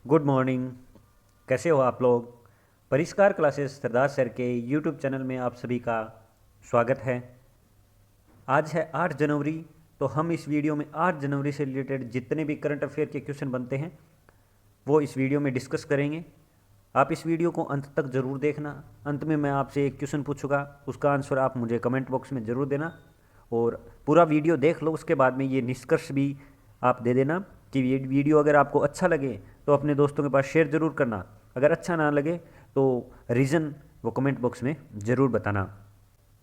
Good morning. कैसे हो आप लोग। परिष्कार क्लासेस सरदार सर के यूट्यूब चैनल में आप सभी का स्वागत है। आज है 8 जनवरी। तो हम इस वीडियो में 8 जनवरी से रिलेटेड जितने भी करंट अफेयर के क्वेश्चन बनते हैं वो इस वीडियो में डिस्कस करेंगे। आप इस वीडियो को अंत तक ज़रूर देखना। अंत में मैं आपसे एक क्वेश्चन पूछूंगा, उसका आंसर आप मुझे कमेंट बॉक्स में ज़रूर देना। और पूरा वीडियो देख लो, उसके बाद में ये निष्कर्ष भी आप दे देना कि ये वीडियो अगर आपको अच्छा लगे तो अपने दोस्तों के पास शेयर ज़रूर करना। अगर अच्छा ना लगे तो रीज़न वो कमेंट बॉक्स में ज़रूर बताना।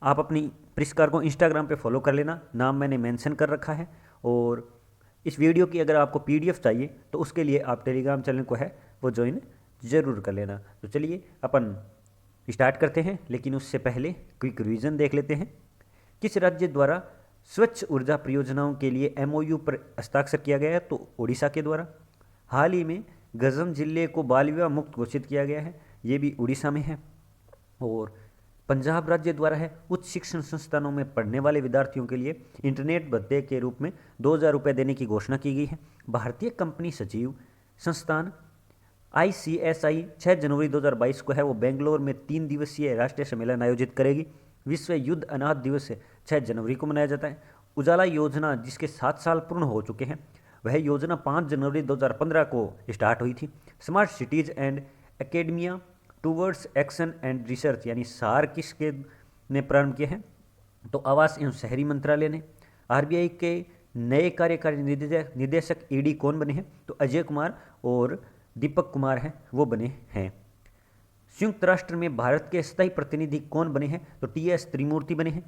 आप अपनी परिष्कार को इंस्टाग्राम पे फॉलो कर लेना, नाम मैंने मेंशन कर रखा है। और इस वीडियो की अगर आपको पीडीएफ चाहिए तो उसके लिए आप टेलीग्राम चैनल को है वो ज्वाइन ज़रूर कर लेना। तो चलिए अपन स्टार्ट करते हैं, लेकिन उससे पहले क्विक रिवीजन देख लेते हैं। किस राज्य द्वारा स्वच्छ ऊर्जा परियोजनाओं के लिए एमओयू पर हस्ताक्षर किया गया है? तो ओडिशा के द्वारा। हाल ही में गंजम जिले को बाल विवाह मुक्त घोषित किया गया है, ये भी उड़ीसा में है। और पंजाब राज्य द्वारा है उच्च शिक्षण संस्थानों में पढ़ने वाले विद्यार्थियों के लिए इंटरनेट भत्ते के रूप में 2,000 रुपये देने की घोषणा की गई है। भारतीय कंपनी सचिव संस्थान ICSI 6 जनवरी 2022 को है वो बेंगलोर में 3 दिवसीय राष्ट्रीय सम्मेलन आयोजित करेगी। विश्व युद्ध अनाथ दिवस 6 जनवरी को मनाया जाता है। उजाला योजना जिसके 7 साल पूर्ण हो चुके हैं, वह योजना 5 जनवरी 2015 को स्टार्ट हुई थी। Smart cities and academia towards action and research यानी सार किसके ने प्रारंभ किए हैं? तो आवास एवं शहरी मंत्रालय ने। RBI के नए कार्यकारी निदेशक ED कौन बने हैं? तो अजय कुमार और दीपक कुमार हैं वो बने हैं। संयुक्त राष्ट्र में भारत के स्थायी प्रतिनिधि कौन बने हैं? तो TS त्रिमूर्ति बने हैं।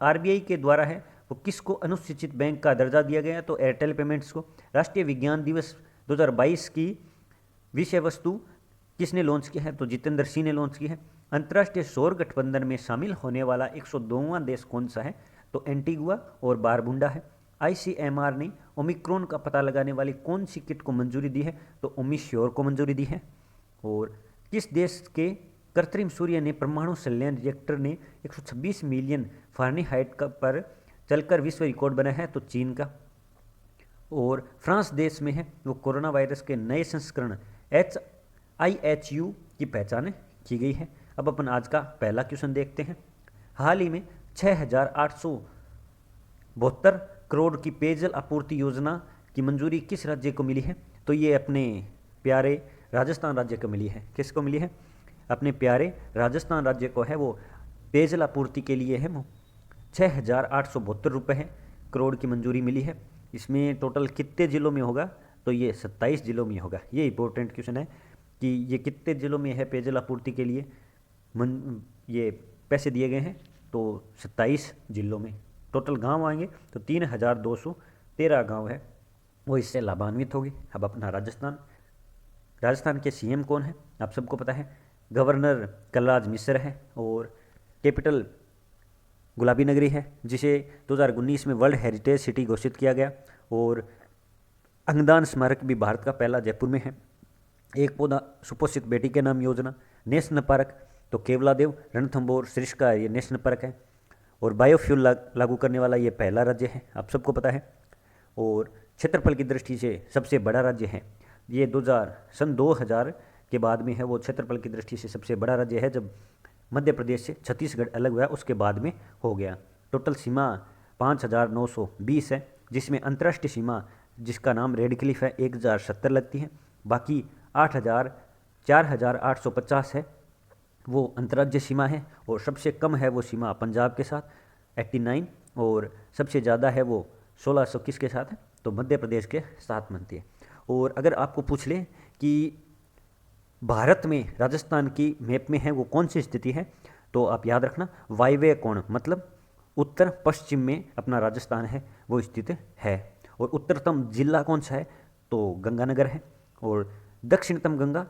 RBI के द्वारा है वो किसको अनुसूचित बैंक का दर्जा दिया गया? तो एयरटेल पेमेंट्स को। राष्ट्रीय विज्ञान दिवस 2022 की विषय वस्तु किसने लॉन्च की है? तो जितेंद्र सिंह ने लॉन्च की है। अंतर्राष्ट्रीय सौर गठबंधन में शामिल होने वाला 102वां देश कौन सा है? तो एंटीगुआ और बारबुंडा है। ICMR ने ओमिक्रॉन का पता लगाने वाली कौन सी किट को मंजूरी दी है? तो ओमिश्योर को मंजूरी दी है। और किस देश के कृत्रिम सूर्य ने परमाणु संलयन रिएक्टर ने 126 मिलियन फ़ारेनहाइट पर चलकर विश्व रिकॉर्ड बना है? तो चीन का। और फ्रांस देश में है वो कोरोना वायरस के नए संस्करण IHU की पहचान की गई है। अब अपन आज का पहला क्वेश्चन देखते हैं। हाल ही में 6,872 करोड़ की पेयजल आपूर्ति योजना की मंजूरी किस राज्य को मिली है? तो ये अपने प्यारे राजस्थान राज्य को मिली है। किसको मिली है? अपने प्यारे राजस्थान राज्य को है वो पेयजल आपूर्ति के लिए है वो 6,872 रुपये करोड़ की मंजूरी मिली है। इसमें टोटल कितने ज़िलों में होगा? तो ये 27 ज़िलों में होगा। ये इंपॉर्टेंट क्वेश्चन है कि ये कितने ज़िलों में है पेयजल आपूर्ति के लिए ये पैसे दिए गए हैं? तो 27 ज़िलों में। टोटल गांव आएंगे तो 3,213 गांव है वो इससे लाभान्वित होगी। अब अपना राजस्थान के CM कौन है? आप सबको पता है, गवर्नर कलराज मिश्र है। और कैपिटल गुलाबी नगरी है, जिसे 2019 में वर्ल्ड हेरिटेज सिटी घोषित किया गया। और अंगदान स्मारक भी भारत का पहला जयपुर में है। एक पौधा सुपोषित बेटी के नाम योजना। नेशनल पार्क तो केवलादेव रणथंभौर सरिस्का का ये नेशनल पार्क है। और बायोफ्यूल लागू करने वाला ये पहला राज्य है, आप सबको पता है। और क्षेत्रफल की दृष्टि से सबसे बड़ा राज्य है ये। सन 2000 के बाद में है वो क्षेत्रफल की दृष्टि से सबसे बड़ा राज्य है, जब मध्य प्रदेश से छत्तीसगढ़ अलग हुआ उसके बाद में हो गया। टोटल सीमा 5,920 है, जिसमें अंतर्राष्ट्रीय सीमा जिसका नाम रेड क्लिफ है 1,070 लगती है। बाकी 4,850 है वो अंतर्राज्यीय सीमा है। और सबसे कम है वो सीमा पंजाब के साथ 89, और सबसे ज़्यादा है वो 1600 किसके साथ है? तो मध्य प्रदेश के साथ बनती है। और अगर आपको पूछ ले कि भारत में राजस्थान की मैप में है वो कौन सी स्थिति है, तो आप याद रखना वायव्य कोण मतलब उत्तर पश्चिम में अपना राजस्थान है वो स्थित है। और उत्तरतम जिला कौन सा है? तो गंगानगर है। और दक्षिणतम गंगा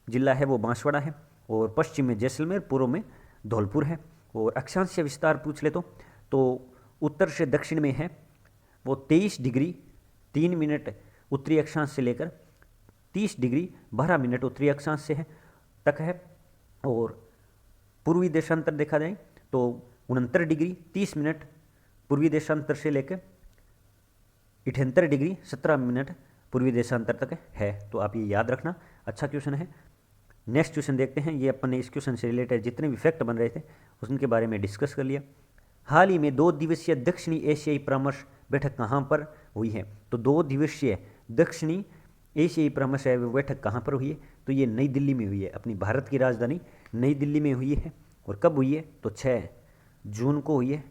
जिला है वो बांसवाड़ा है। और पश्चिम में जैसलमेर, पूर्व में धौलपुर है। और अक्षांशीय विस्तार पूछ ले तो उत्तर से दक्षिण में है वो 23 डिग्री 3 मिनट उत्तरी अक्षांश से लेकर 30 डिग्री 12 मिनट उत्तरी अक्षांश से है तक है। और पूर्वी देशांतर देखा जाए तो 69 डिग्री 30 मिनट पूर्वी देशांतर से लेकर 78 डिग्री 17 मिनट पूर्वी देशांतर तक है। तो आप ये याद रखना, अच्छा क्वेश्चन है। नेक्स्ट क्वेश्चन देखते हैं। ये अपन ने इस क्वेश्चन से रिलेटेड जितने भी फैक्ट बन रहे थे उनके बारे में डिस्कस कर लिया। हाल ही में 2 दिवसीय दक्षिणी एशियाई परामर्श बैठक कहाँ पर हुई है? तो 2 दिवसीय दक्षिणी एशियाई परामर्श है वो बैठक कहाँ पर हुई है? तो ये नई दिल्ली में हुई है, अपनी भारत की राजधानी नई दिल्ली में हुई है। और कब हुई है? तो 6 जून को हुई है।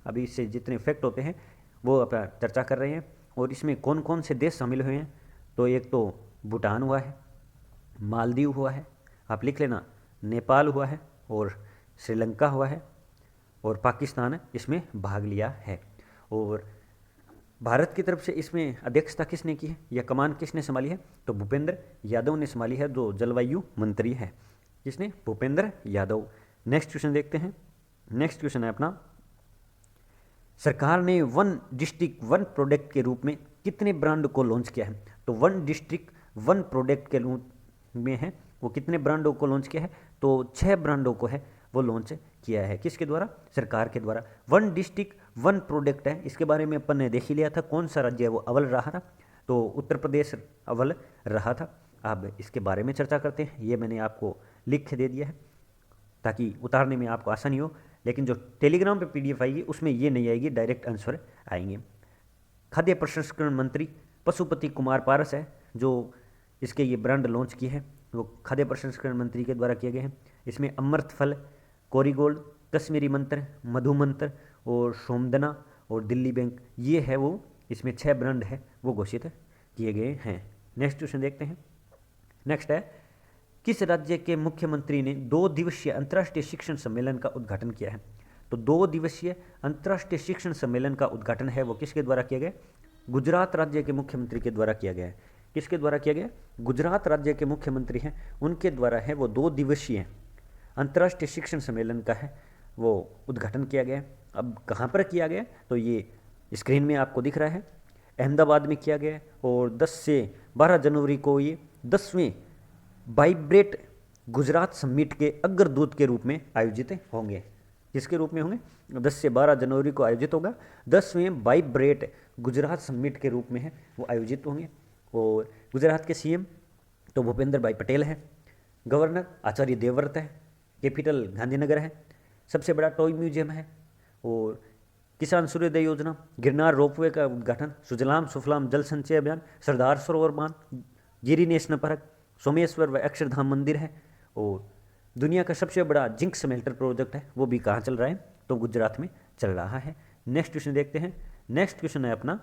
अभी इससे जितने फैक्ट होते हैं वो अपन चर्चा कर रहे हैं। और इसमें कौन कौन से देश शामिल हुए हैं? तो एक तो भूटान हुआ है, मालदीव हुआ है, आप लिख लेना, नेपाल हुआ है, और श्रीलंका हुआ है, और पाकिस्तान इसमें भाग लिया है। और भारत की तरफ से इसमें अध्यक्षता किसने की है या कमान किसने संभाली है? तो भूपेंद्र यादव ने संभाली है, जो जलवायु मंत्री है। किसने? भूपेंद्र यादव। नेक्स्ट क्वेश्चन देखते हैं। नेक्स्ट क्वेश्चन है अपना, सरकार ने वन डिस्ट्रिक्ट वन प्रोडक्ट के रूप में कितने ब्रांड को लॉन्च किया है? तो वन डिस्ट्रिक्ट वन प्रोडक्ट के रूप में है वो कितने ब्रांडों को लॉन्च किया है? तो 6 ब्रांडों को है वो लॉन्च किया है। किसके द्वारा? सरकार के द्वारा। वन डिस्ट्रिक्ट वन प्रोडक्ट है, इसके बारे में अपन ने देख ही लिया था। कौन सा राज्य है वो अव्वल रहा था? तो उत्तर प्रदेश अव्वल रहा था। अब इसके बारे में चर्चा करते हैं। ये मैंने आपको लिख के दे दिया है ताकि उतारने में आपको आसानी हो, लेकिन जो टेलीग्राम पे PDF आएगी उसमें ये नहीं आएगी, डायरेक्ट आंसर आएंगे। खाद्य प्रसंस्करण मंत्री पशुपति कुमार पारस है जो इसके ये ब्रांड लॉन्च किए हैं, वो खाद्य प्रसंस्करण मंत्री के द्वारा किए गए हैं। इसमें अमृत फल, कोरीगोल्ड, कश्मीरी मंत्र, मधु मंत्र और सोमदना और दिल्ली बैंक, ये है वो इसमें 6 ब्रांड है वो घोषित किए गए हैं। नेक्स्ट क्वेश्चन देखते हैं। नेक्स्ट है, किस राज्य के मुख्यमंत्री ने 2 दिवसीय अंतर्राष्ट्रीय शिक्षण सम्मेलन का उद्घाटन किया है? तो 2 दिवसीय अंतर्राष्ट्रीय शिक्षण सम्मेलन का उद्घाटन है वो किसके द्वारा किया गया? गुजरात राज्य के मुख्यमंत्री के द्वारा किया गया है। किसके द्वारा किया गया? गुजरात राज्य के मुख्यमंत्री हैं उनके द्वारा है वो 2 दिवसीय अंतर्राष्ट्रीय शिक्षण सम्मेलन का है वो उद्घाटन किया गया। अब कहाँ पर किया गया? तो ये स्क्रीन में आपको दिख रहा है, अहमदाबाद में किया गया। और 10 से 12 जनवरी को ये 10वें वाइब्रेट गुजरात समिट के अग्रदूत के रूप में आयोजित होंगे। किसके रूप में होंगे? 10 से 12 जनवरी को आयोजित होगा। 10वें वाइब्रेट गुजरात समिट के रूप में है वो आयोजित होंगे। और गुजरात के CM तो भूपेंद्र भाई पटेल है, गवर्नर आचार्य देवव्रत है, कैपिटल गांधीनगर है, सबसे बड़ा टॉय म्यूजियम है। और किसान सूर्योदय योजना, गिरनार रोपवे का उद्घाटन, सुजलाम सुफलाम जल संचय अभियान, सरदार सरोवर बांध, गिरी नेशनल पार्क, सोमेश्वर व अक्षरधाम मंदिर है। और दुनिया का सबसे बड़ा जिंक स्मेल्टर प्रोजेक्ट है वो भी कहाँ चल रहा है? तो गुजरात में चल रहा है। नेक्स्ट क्वेश्चन देखते हैं। नेक्स्ट क्वेश्चन है अपना,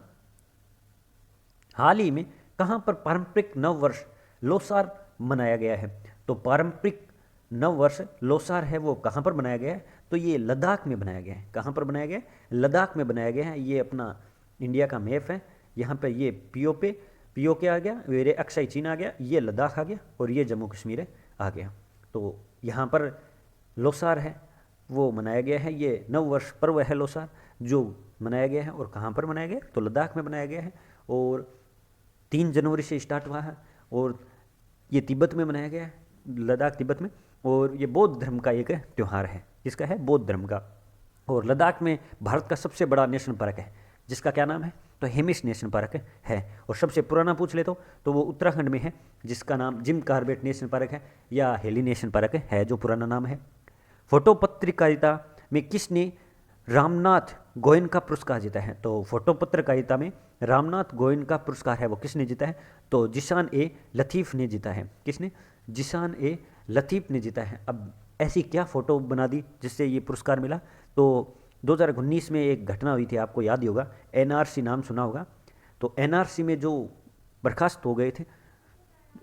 हाल ही में कहाँ पर पारंपरिक नव वर्ष लोसार मनाया गया है? तो पारंपरिक नव वर्ष लोसार है वो कहाँ पर बनाया गया है? तो ये लद्दाख में बनाया गया है। कहाँ पर बनाया गया है? लद्दाख में बनाया गया है। ये अपना इंडिया का मैप है, यहाँ पे ये POK आ गया, वेरे अक्साई चीन आ गया, ये लद्दाख आ गया और ये जम्मू कश्मीर आ गया। तो यहाँ पर लोसार है वो मनाया गया है। ये नव वर्ष पर्व है लोसार जो मनाया गया है। और कहाँ पर मनाया गया? तो लद्दाख में बनाया गया है। और 3 जनवरी से स्टार्ट हुआ है और ये तिब्बत में मनाया गया है, लद्दाख तिब्बत में। और ये बौद्ध धर्म का एक त्यौहार है। किसका है? बौद्ध धर्म का। और लद्दाख में भारत का सबसे बड़ा नेशनल पार्क है जिसका क्या नाम है? तो हेमिस नेशनल पार्क है। और सबसे पुराना पूछ ले तो वो उत्तराखंड में है जिसका नाम जिम कार्बेट नेशनल पार्क है या हेली नेशनल पार्क है जो पुराना नाम है। फोटो पत्रकारिता में किसने रामनाथ गोयनका पुरस्कार जीता है? तो फोटो पत्रकारिता में रामनाथ गोयनका पुरस्कार है वो किसने जीता है? तो जिशान-ए लतीफ़ ने जीता है। किसने? जिशान-ए लतीफ़ ने जीता है। अब ऐसी क्या फ़ोटो बना दी जिससे ये पुरस्कार मिला? तो 2019 में एक घटना हुई थी, आपको याद ही होगा, NRC नाम सुना होगा। तो NRC में जो बर्खास्त हो गए थे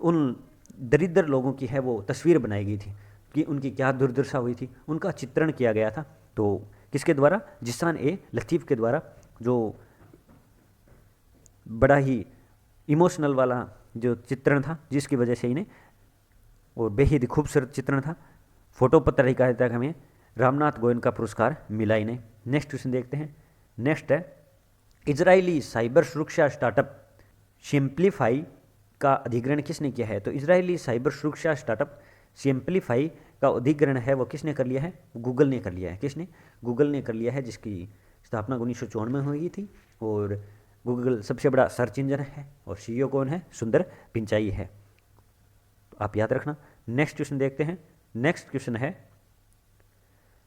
उन दरिद्र लोगों की है वो तस्वीर बनाई गई थी कि उनकी क्या दुर्दशा हुई थी, उनका चित्रण किया गया था। तो किसके द्वारा? जिशान-ए लतीफ़ के द्वारा, जो बड़ा ही इमोशनल वाला जो चित्रण था जिसकी वजह से इन्हें, और बेहद खूबसूरत चित्रण था, फोटो पत्रकारिता का में रामनाथ गोयनका पुरस्कार मिला इन्हें। नेक्स्ट क्वेश्चन देखते हैं। नेक्स्ट है, इजरायली साइबर सुरक्षा स्टार्टअप सिंप्लीफाई का अधिग्रहण किसने किया है? तो इजरायली साइबर सुरक्षा स्टार्टअप सिंप्लीफाई का अधिग्रहण है वो किसने कर लिया है? गूगल ने कर लिया है। किसने? गूगल ने कर लिया है, जिसकी स्थापना 1954 में हुई थी और गूगल सबसे बड़ा सर्च इंजन है और सीईओ कौन है? सुंदर पिचाई है। तो आप याद रखना। नेक्स्ट क्वेश्चन देखते हैं। नेक्स्ट क्वेश्चन है,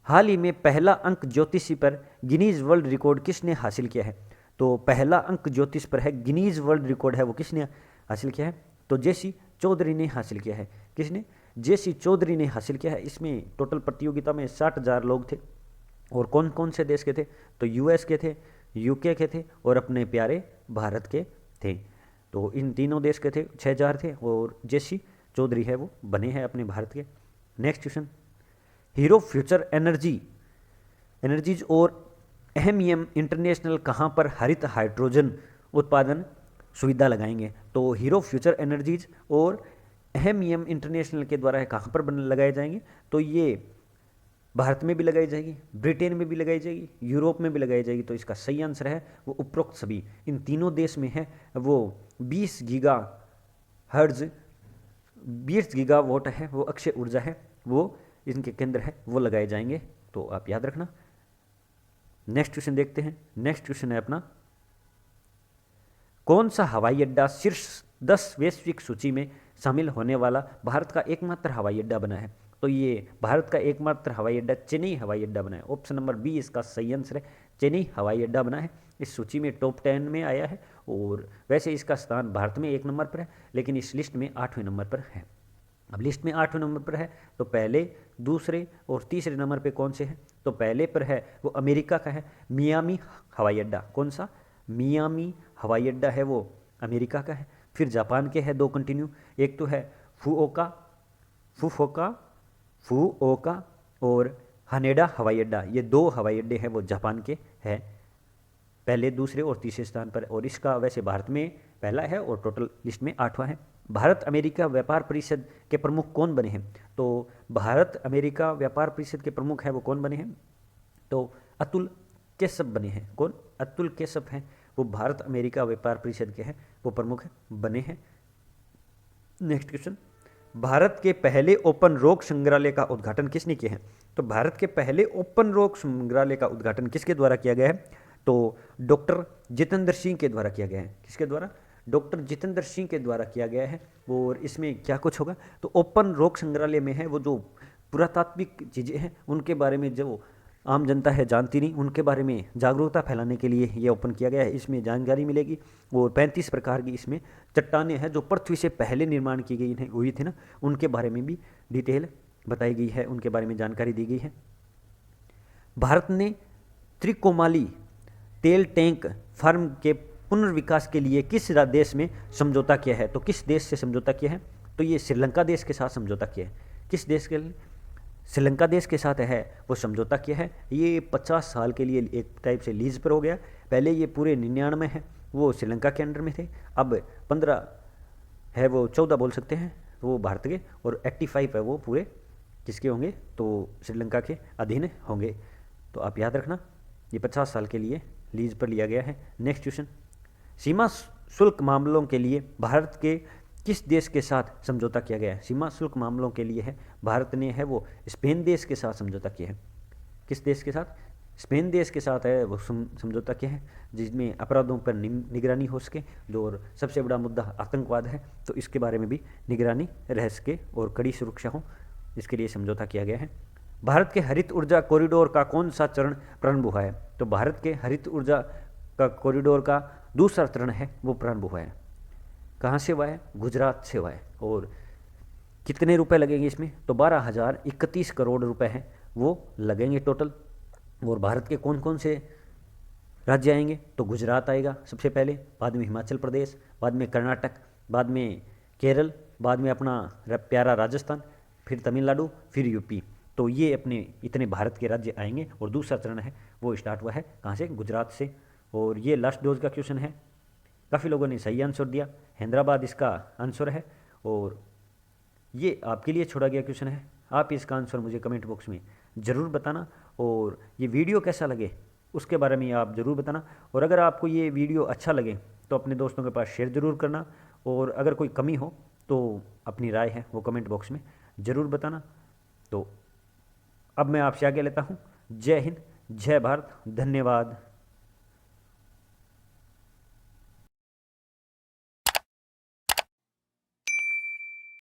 हाल ही में पहला अंक ज्योतिषी पर गिनीज वर्ल्ड रिकॉर्ड किसने हासिल किया है? तो पहला अंक ज्योतिष पर है, गिनीज वर्ल्ड रिकॉर्ड है, वो किसने हासिल किया है? तो जेसी चौधरी ने हासिल किया है। किसने? जेसी चौधरी ने हासिल किया है। इसमें टोटल प्रतियोगिता में 60,000 लोग थे और कौन कौन से देश के थे? तो यूएस के थे, यूके के थे और अपने प्यारे भारत के थे। तो इन तीनों देश के थे, 6,000 थे और जेसी चौधरी है वो बने हैं अपने भारत के। Next question, hero future energies और एहमियम इंटरनेशनल कहाँ पर हरित हाइड्रोजन उत्पादन सुविधा लगाएंगे? तो हीरो फ्यूचर एनर्जीज और एहमियम इंटरनेशनल के द्वारा कहाँ पर लगाए जाएंगे? तो ये भारत में भी लगाई जाएगी, ब्रिटेन में भी लगाई जाएगी, यूरोप में भी लगाई जाएगी। तो इसका सही आंसर है वो उपरोक्त सभी इन तीनों देश में है। वो 20 गीगावाट है, वो अक्षय ऊर्जा है, वो इनके केंद्र है, वो लगाए जाएंगे। तो आप याद रखना। नेक्स्ट क्वेश्चन देखते हैं। नेक्स्ट क्वेश्चन है अपना, कौन सा हवाई अड्डा शीर्ष 10 वैश्विक सूची में शामिल होने वाला भारत का एकमात्र हवाई अड्डा बना है? तो ये भारत का एकमात्र हवाई अड्डा चेन्नई हवाई अड्डा बना है। ऑप्शन नंबर बी इसका सही आंसर है, चेन्नई हवाई अड्डा बना है। इस सूची में टॉप 10 में आया है और वैसे इसका स्थान भारत में 1 नंबर पर है, लेकिन इस लिस्ट में 8वें नंबर पर है। अब लिस्ट में 8वें नंबर पर है तो पहले, दूसरे और तीसरे नंबर पे कौन से हैं? तो पहले पर है वो अमेरिका का है, मियामी हवाई अड्डा। कौन सा? मियामी हवाई अड्डा है वो अमेरिका का है। फिर जापान के हैं 2 कंटिन्यू, एक तो है फुओका और हानेडा हवाई अड्डा। ये 2 हवाई अड्डे हैं वो जापान के हैं, पहले, दूसरे और तीसरे स्थान पर। और इसका वैसे भारत में पहला है और टोटल लिस्ट में 8वां है। भारत अमेरिका व्यापार परिषद के प्रमुख कौन बने हैं? तो भारत अमेरिका व्यापार परिषद के प्रमुख हैं वो कौन बने हैं? तो अतुल केशव बने हैं। कौन? अतुल केशव हैं, वो भारत अमेरिका व्यापार परिषद के हैं, वो प्रमुख बने हैं। नेक्स्ट क्वेश्चन, भारत के पहले ओपन रॉक संग्रहालय का उद्घाटन किसने किया है? तो भारत के पहले ओपन रॉक संग्रहालय का उद्घाटन किसके द्वारा किया गया है? तो डॉक्टर जितेंद्र सिंह के द्वारा किया गया है। किसके द्वारा? डॉक्टर जितेंद्र सिंह के द्वारा किया गया है। और इसमें क्या कुछ होगा? तो ओपन रॉक संग्रहालय में है वो जो पुरातात्विक चीज़ें हैं उनके बारे में जो आम जनता है जानती नहीं, उनके बारे में जागरूकता फैलाने के लिए ये ओपन किया गया है। इसमें जानकारी मिलेगी और 35 प्रकार की इसमें चट्टानें हैं जो पृथ्वी से पहले निर्माण की गई हुई थी ना, उनके बारे में भी डिटेल बताई गई है, उनके बारे में जानकारी दी गई है। भारत ने त्रिकोमाली तेल टैंक फार्म के पुनर्विकास के लिए किस देश में समझौता किया है? तो किस देश से समझौता किया है? तो ये श्रीलंका देश के साथ समझौता किया है। किस देश के लिए? श्रीलंका देश के साथ है वो समझौता किया है। ये 50 साल के लिए एक टाइप से लीज पर हो गया। पहले ये पूरे 99 है वो श्रीलंका के अंडर में थे, अब 15 है वो 14 बोल सकते हैं वो भारत के, और 85 है वो पूरे किसके होंगे? तो श्रीलंका के अधीन होंगे। तो आप याद रखना ये 50 साल के लिए लीज पर लिया गया है। नेक्स्ट क्वेश्चन, सीमा शुल्क मामलों के लिए भारत के किस देश के साथ समझौता किया गया है? सीमा शुल्क मामलों के लिए है भारत ने है वो स्पेन देश के साथ समझौता किया है। किस देश के साथ? स्पेन देश के साथ है वो समझौता किया है, जिसमें अपराधों पर निगरानी हो सके। जो और सबसे बड़ा मुद्दा आतंकवाद है तो इसके बारे में भी निगरानी रह सके और कड़ी सुरक्षा हो, इसके लिए समझौता किया गया है। भारत के हरित ऊर्जा कॉरिडोर का कौन सा चरण प्रारंभ हुआ है? तो भारत के हरित ऊर्जा का कॉरिडोर का दूसरा चरण है वो प्रारंभ हुआ है। कहाँ से हुआ है? गुजरात से हुआ है। और कितने रुपए लगेंगे इसमें? तो 12,031 करोड़ रुपए हैं वो लगेंगे टोटल। और भारत के कौन कौन से राज्य आएंगे? तो गुजरात आएगा सबसे पहले, बाद में हिमाचल प्रदेश, बाद में कर्नाटक, बाद में केरल, बाद में अपना प्यारा राजस्थान, फिर तमिलनाडु, फिर यूपी। तो ये अपने इतने भारत के राज्य आएंगे और दूसरा चरण है वो स्टार्ट हुआ है कहाँ से? गुजरात से। और ये लास्ट डोज का क्वेश्चन है, काफ़ी लोगों ने सही आंसर दिया, हैदराबाद इसका आंसर है। और ये आपके लिए छोड़ा गया क्वेश्चन है, आप इसका आंसर मुझे कमेंट बॉक्स में ज़रूर बताना। और ये वीडियो कैसा लगे उसके बारे में आप ज़रूर बताना। और अगर आपको ये वीडियो अच्छा लगे तो अपने दोस्तों के पास शेयर ज़रूर करना। और अगर कोई कमी हो तो अपनी राय है वो कमेंट बॉक्स में ज़रूर बताना। तो अब मैं आपसे आगे लेता हूँ। जय हिंद, जय भारत, धन्यवाद।